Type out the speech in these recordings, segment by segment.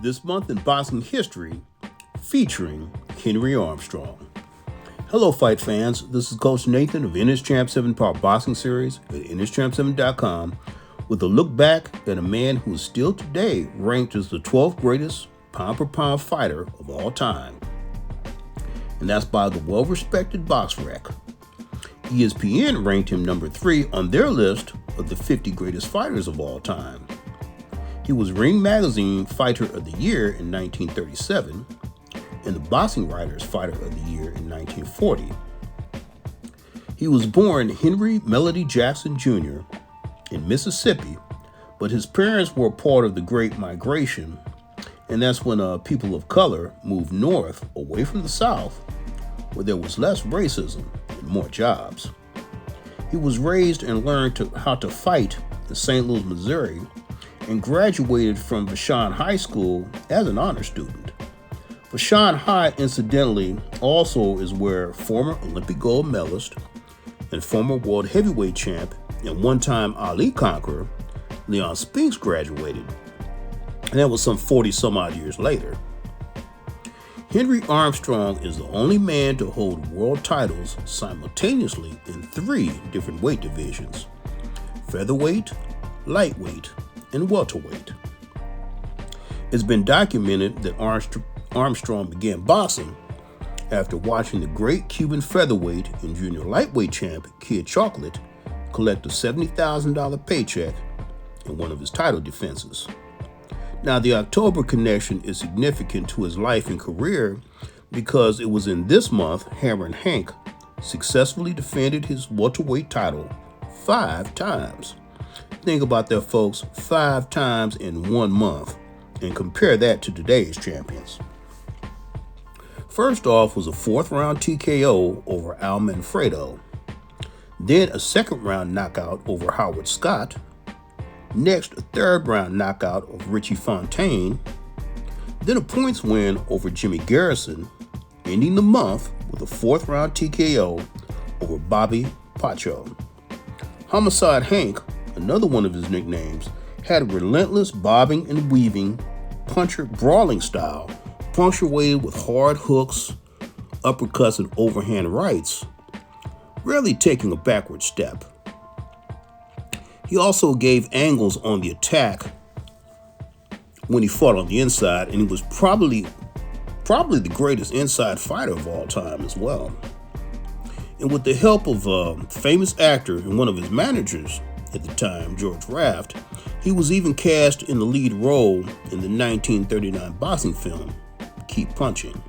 This month in boxing history, featuring Henry Armstrong. Hello, fight fans. This is Coach Nathan of NS Champ 7 Power Boxing Series at NSChamp7.com with a look back at a man who is still today ranked as the 12th greatest pound-for-pound fighter of all time. And that's by the well-respected BoxRec. ESPN ranked him number 3 on their list of the 50 greatest fighters of all time. He was Ring Magazine Fighter of the Year in 1937 and the Boxing Writers Fighter of the Year in 1940. He was born Henry Melody Jackson Jr. in Mississippi, but his parents were part of the Great Migration, and that's when people of color moved north away from the South, where there was less racism and more jobs. He was raised and learned how to fight in St. Louis, Missouri, and graduated from Vashon High School as an honor student. Vashon High, incidentally, also is where former Olympic gold medalist and former world heavyweight champ and one-time Ali conqueror Leon Spinks graduated, and that was some 40-some-odd years later. Henry Armstrong is the only man to hold world titles simultaneously in 3 different weight divisions: featherweight, lightweight, and welterweight. It's been documented that Armstrong began boxing after watching the great Cuban featherweight and junior lightweight champ Kid Chocolate collect a $70,000 paycheck in one of his title defenses. Now, the October connection is significant to his life and career because it was in this month Hammer and Hank successfully defended his welterweight title 5 times. Think about that, folks, 5 times in 1 month, and compare that to today's champions. First off was a 4th round TKO over Al Manfredo, then a 2nd round knockout over Howard Scott, next a 3rd round knockout of Richie Fontaine, then a points win over Jimmy Garrison, ending the month with a 4th round TKO over Bobby Pacho. Homicide Hank, another one of his nicknames, had a relentless bobbing and weaving puncher brawling style, punctuated with hard hooks, uppercuts, and overhand rights, rarely taking a backward step. He also gave angles on the attack when he fought on the inside, and he was probably the greatest inside fighter of all time as well. And with the help of a famous actor and one of his managers at the time, George Raft, he was even cast in the lead role in the 1939 boxing film, Keep Punching.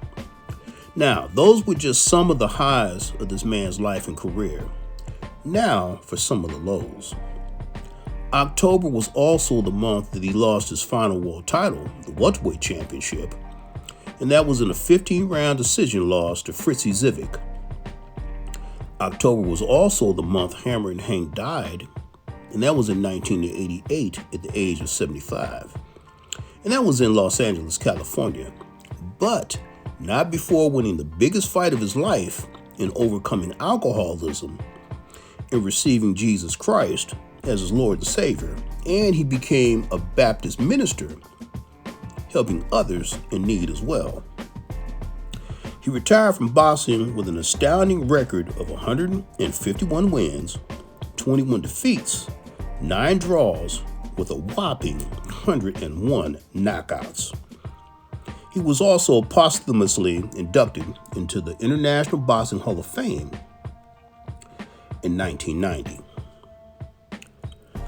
Now, those were just some of the highs of this man's life and career. Now, for some of the lows. October was also the month that he lost his final world title, the welterweight championship, and that was in a 15-round decision loss to Fritzy Zivik. October was also the month Hammer and Hank died, and that was in 1988 at the age of 75. And that was in Los Angeles, California, but not before winning the biggest fight of his life in overcoming alcoholism and receiving Jesus Christ as his Lord and Savior, and he became a Baptist minister, helping others in need as well. He retired from boxing with an astounding record of 151 wins, 21 defeats, 9 draws, with a whopping 101 knockouts. He was also posthumously inducted into the International Boxing Hall of Fame in 1990.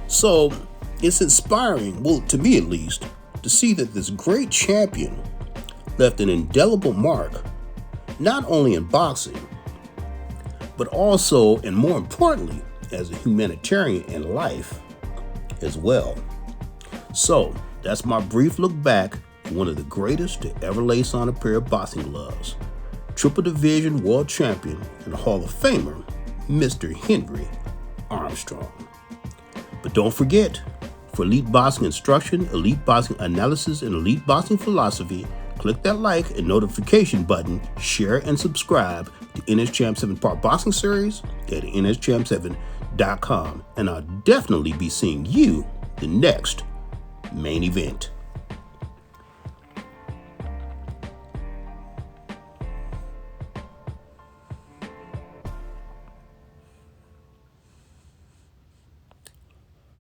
So it's inspiring, well, to me at least, to see that this great champion left an indelible mark, not only in boxing, but also, and more importantly, as a humanitarian in life as well. So that's my brief look back at one of the greatest to ever lace on a pair of boxing gloves, triple division world champion and Hall of Famer, Mr. Henry Armstrong. But don't forget, for elite boxing instruction, elite boxing analysis, and elite boxing philosophy, click that like and notification button, share and subscribe to NS Champ 7 Part Boxing Series at NSChamp7.com, and I'll definitely be seeing you the next main event.